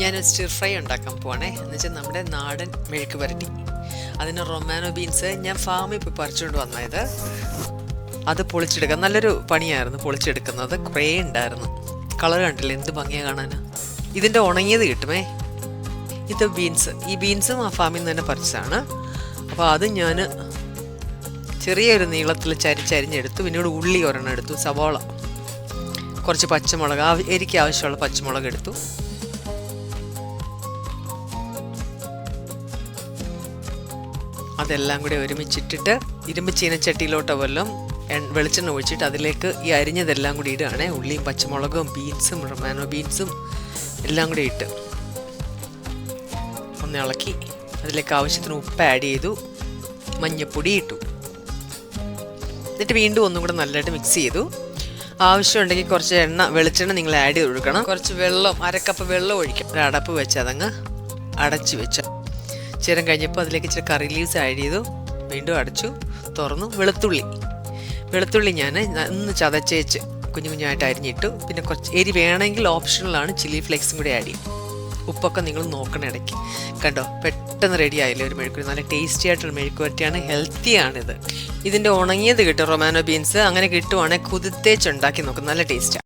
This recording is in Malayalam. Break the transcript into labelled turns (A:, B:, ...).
A: ഞാനൊരു സ്റ്റിർ ഫ്രൈ ഉണ്ടാക്കാൻ പോവാണേ. എന്ന് വെച്ചാൽ നമ്മുടെ നാടൻ മെഴുക്ക് പുരട്ടി. അതിന് റൊമാനോ ബീൻസ് ഞാൻ ഫാമിൽ പോയി പറിച്ചുകൊണ്ട് വന്നത്. അത് പൊളിച്ചെടുക്കാൻ നല്ലൊരു പണിയായിരുന്നു. പൊളിച്ചെടുക്കുന്നത് കുറേ ഉണ്ടായിരുന്നു. കളർ കണ്ടില്ല, എന്ത് ഭംഗിയാണ് കാണാൻ. ഇതിൻ്റെ ഉണങ്ങിയത് കിട്ടുമേ. ഇത് ബീൻസ്, ഈ ബീൻസും ആ ഫാമിൽ നിന്ന് തന്നെ പറിച്ചതാണ്. അപ്പോൾ അത് ഞാൻ ചെറിയൊരു നീളത്തിൽ ചരിഞ്ഞെടുത്തു. പിന്നീട് ഉള്ളി ഒരെണ്ണം എടുത്തു, സവാള, കുറച്ച് പച്ചമുളക്, എനിക്ക് ആവശ്യമുള്ള പച്ചമുളക് എടുത്തു. അതെല്ലാം കൂടി ഒരുമിച്ചിട്ടിട്ട് ഇരുമ്പ് ചീനച്ചട്ടിയിലോട്ടോ വല്ലതും വെളിച്ചെണ്ണ ഒഴിച്ചിട്ട് അതിലേക്ക് ഈ അരിഞ്ഞതെല്ലാം കൂടി ഇടുകയാണേ. ഉള്ളിയും പച്ചമുളകും ബീൻസും റൊമാനോ ബീൻസും എല്ലാം കൂടി ഇട്ട് ഒന്ന് ഇളക്കി അതിലേക്ക് ആവശ്യത്തിന് ഉപ്പ് ആഡ് ചെയ്തു, മഞ്ഞപ്പൊടി ഇട്ടു. എന്നിട്ട് വീണ്ടും ഒന്നും കൂടെ നല്ലതായിട്ട് മിക്സ് ചെയ്തു. ആവശ്യമുണ്ടെങ്കിൽ കുറച്ച് വെളിച്ചെണ്ണ നിങ്ങൾ ആഡ് ചെയ്ത് കൊടുക്കണം. കുറച്ച് വെള്ളം, 1/2 കപ്പ് വെള്ളം ഒഴിക്കും. ഒരു അടപ്പ് വെച്ച് അതങ്ങ് അടച്ചു വെച്ചു. ചിരം കഴിഞ്ഞപ്പോൾ അതിലേക്ക് ഇച്ചിരി കറി ലീവ്സ് ആഡ് ചെയ്തു. വീണ്ടും അടച്ചു, തുറന്നു. വെളുത്തുള്ളി ഞാൻ ഒന്ന് ചതച്ചേച്ച് കുഞ്ഞു കുഞ്ഞായിട്ട് അരിഞ്ഞിട്ടു. പിന്നെ കുറച്ച് എരി വേണമെങ്കിൽ ഓപ്ഷണലാണ്, ചില്ലി ഫ്ലേക്സും കൂടി ആഡ് ചെയ്യും. ഉപ്പൊക്കെ നിങ്ങൾ നോക്കണം ഇടയ്ക്ക്. കണ്ടോ, പെട്ടെന്ന് റെഡി ആയില്ലേ ഒരു മെഴുക്കുവരട്ടി. നല്ല ടേസ്റ്റി ആയിട്ടുള്ള മെഴുക്കുവരട്ടിയാണ്, ഹെൽത്തിയാണിത്. ഇതിൻ്റെ ഉണങ്ങിയത് കിട്ടും, റൊമാനോ ബീൻസ്. അങ്ങനെ കിട്ടുവാണെങ്കിൽ കുതിർത്തേച്ച് ഉണ്ടാക്കി നോക്കും, നല്ല ടേസ്റ്റാണ്.